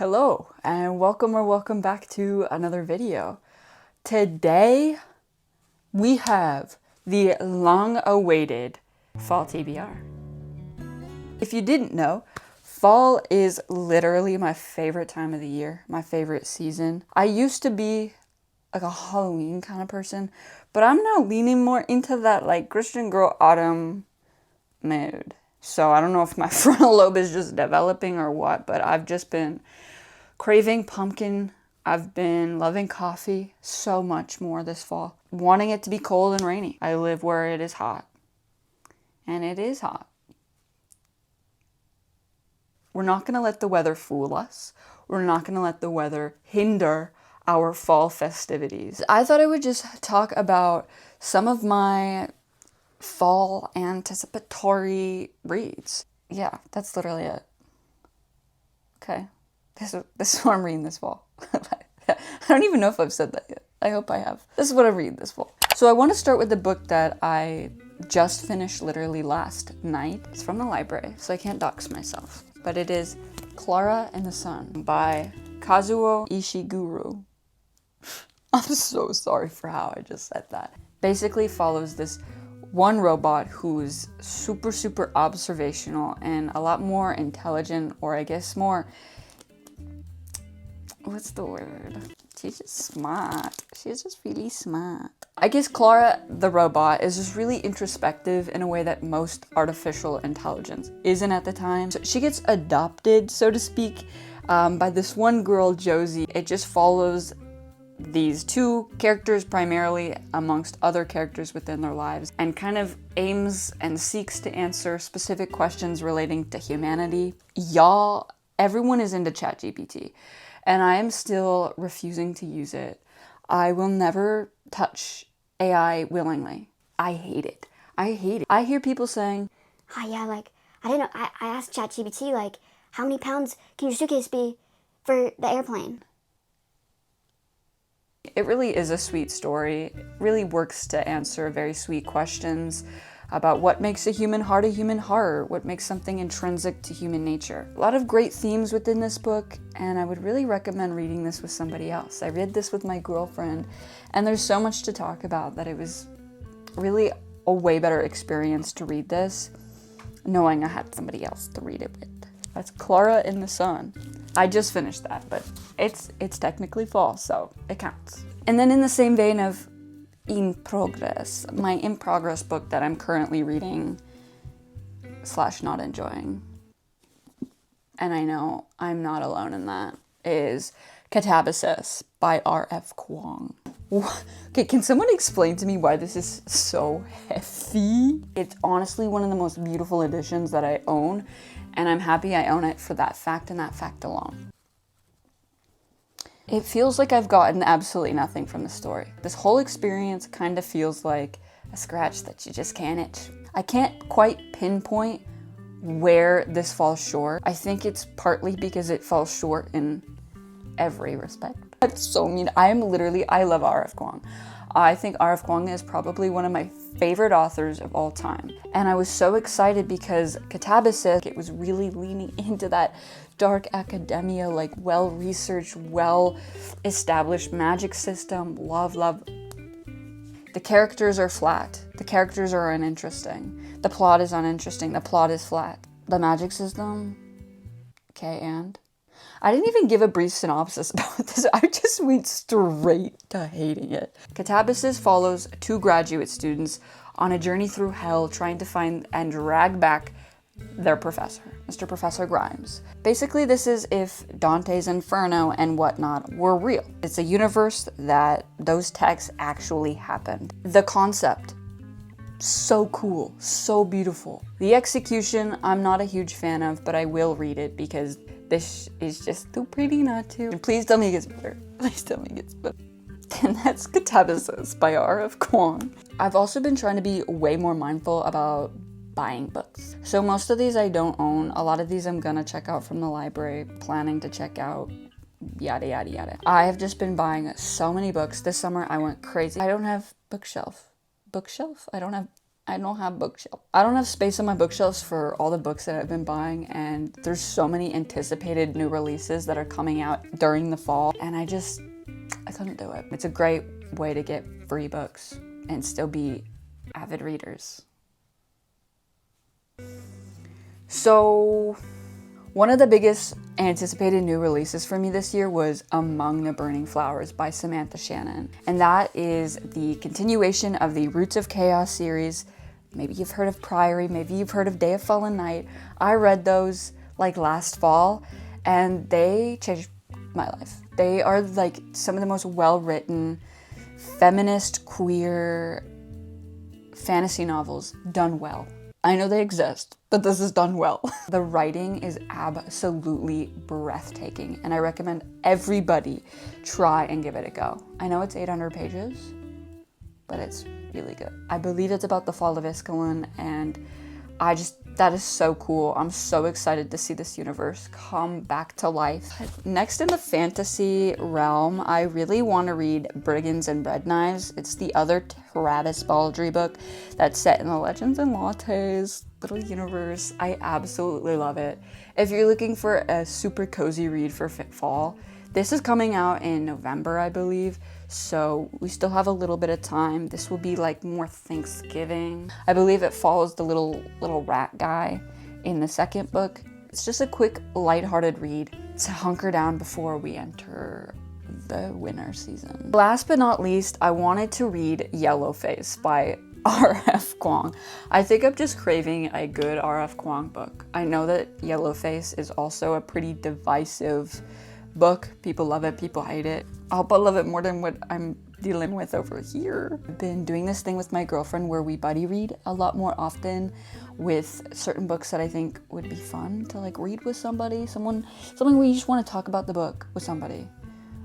Hello and welcome back to another video. Today we have the long-awaited fall TBR. If you didn't know, fall is literally my favorite time of the year, my favorite season. I used to be like a Halloween kind of person, but I'm now leaning more into that like Christian girl autumn mood. So I don't know if my frontal lobe is just developing or what, but I've just been craving pumpkin. I've been loving coffee so much more this fall. Wanting it to be cold and rainy. I live where it is hot. And it is hot. We're not going to let the weather fool us. We're not going to let the weather hinder our fall festivities. I thought I would just talk about some of my fall anticipatory reads. Yeah, that's literally it. Okay. This is what I'm reading this fall. I don't even know if I've said that yet. I hope I have. This is what I'm reading this fall. So I want to start with the book that I just finished literally last night. It's from the library, so I can't dox myself. But it is Clara and the Sun by Kazuo Ishiguro. I'm so sorry for how I just said that. Basically follows this one robot who's super observational and a lot more intelligent, or I guess more, what's the word? She's just smart. She's just really smart. I guess Clara, the robot, is just really introspective in a way that most artificial intelligence isn't at the time. So she gets adopted, so to speak, by this one girl, Josie. It just follows these two characters primarily amongst other characters within their lives, and kind of aims and seeks to answer specific questions relating to humanity. Y'all, everyone is into ChatGPT. And I am still refusing to use it. I will never touch AI willingly. I hate it. I hate it. I hear people saying, oh yeah, like, I didn't know, I asked ChatGPT, like, how many pounds can your suitcase be for the airplane? It really is a sweet story. It really works to answer very sweet questions about what makes a human heart, what makes something intrinsic to human nature. A lot of great themes within this book, and I would really recommend reading this with somebody else. I read this with my girlfriend, and there's so much to talk about that it was really a way better experience to read this, knowing I had somebody else to read it with. That's Clara in the Sun. I just finished that, but it's technically fall, so it counts. And then in the same vein of in progress, my in progress book that I'm currently reading / not enjoying, and I know I'm not alone in that, is Catabasis by R.F. Kuang. Okay, can someone explain to me why this is so heavy? It's honestly one of the most beautiful editions that I own, and I'm happy I own it for that fact and that fact alone. It feels like I've gotten absolutely nothing from the story. This whole experience kind of feels like a scratch that you just can't itch. I can't quite pinpoint where this falls short. I think it's partly because it falls short in every respect. That's so mean. I love R.F. Kuang. I think R.F. Kuang is probably one of my favorite authors of all time. And I was so excited because Catabasis, it was really leaning into that dark academia, like well-researched, well-established magic system. Love. The characters are flat. The characters are uninteresting. The plot is uninteresting. The plot is flat. The magic system, okay, and? I didn't even give a brief synopsis about this. I just went straight to hating it. Catabasis follows two graduate students on a journey through hell trying to find and drag back their professor, Mr. Professor Grimes. Basically, this is if Dante's Inferno and whatnot were real. It's a universe that those texts actually happened. The concept, so cool, so beautiful. The execution, I'm not a huge fan of, but I will read it because this is just too pretty not to. And please tell me it gets better. Please tell me it gets better. And that's Catabasis by R.F. Kuang. I've also been trying to be way more mindful about buying books. So most of these I don't own. A lot of these I'm gonna check out from the library, planning to check out, yada yada yada. I have just been buying so many books. This summer I went crazy. I don't have bookshelf. I don't have I don't have bookshelf. I don't have space on my bookshelves for all the books that I've been buying, and there's so many anticipated new releases that are coming out during the fall, and I couldn't do it. It's a great way to get free books and still be avid readers. So, one of the biggest anticipated new releases for me this year was Among the Burning Flowers by Samantha Shannon. And that is the continuation of the Roots of Chaos series. Maybe you've heard of Priory, maybe you've heard of Day of Fallen Night. I read those like last fall and they changed my life. They are like some of the most well-written, feminist, queer fantasy novels done well. I know they exist, but this is done well. The writing is absolutely breathtaking, and I recommend everybody try and give it a go. I know it's 800 pages, but it's really good. I believe it's about the fall of Iskalon, and that is so cool. I'm so excited to see this universe come back to life. Next in the fantasy realm, I really want to read Brigands and Bread Knives. It's the other Travis Baldry book that's set in the Legends and Lattes little universe. I absolutely love it. If you're looking for a super cozy read for fall, this is coming out in November, I believe, so we still have a little bit of time. This will be like more Thanksgiving. I believe it follows the little rat guy in the second book. It's just a quick, lighthearted read to hunker down before we enter the winter season. Last but not least, I wanted to read Yellowface by R.F. Kuang. I think I'm just craving a good R.F. Kuang book. I know that Yellowface is also a pretty divisive book. People love it, people hate it. I hope I love it more than what I'm dealing with over here. I've been doing this thing with my girlfriend where we buddy read a lot more often with certain books that I think would be fun to like read with somebody, something where you just want to talk about the book with somebody.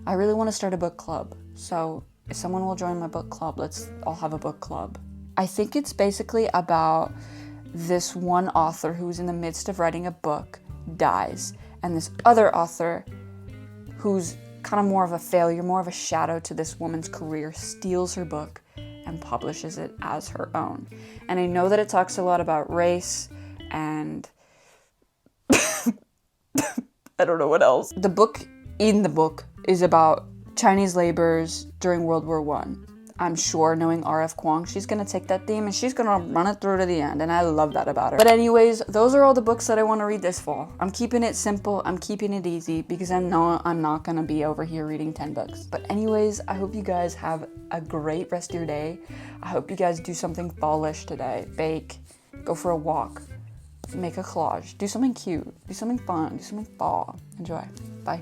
I really want to start a book club, so if someone will join my book club, let's all have a book club. I think it's basically about this one author who's in the midst of writing a book dies, and this other author who's kind of more of a failure, more of a shadow to this woman's career, steals her book and publishes it as her own. And I know that it talks a lot about race and I don't know what else. The book in the book is about Chinese laborers during World War I. I'm sure, knowing R.F. Kuang, she's going to take that theme and she's going to run it through to the end, and I love that about her. But anyways, those are all the books that I want to read this fall. I'm keeping it simple, I'm keeping it easy, because I know I'm not going to be over here reading 10 books. But anyways, I hope you guys have a great rest of your day. I hope you guys do something fallish today. Bake, go for a walk, make a collage, do something cute, do something fun, do something fall. Enjoy. Bye.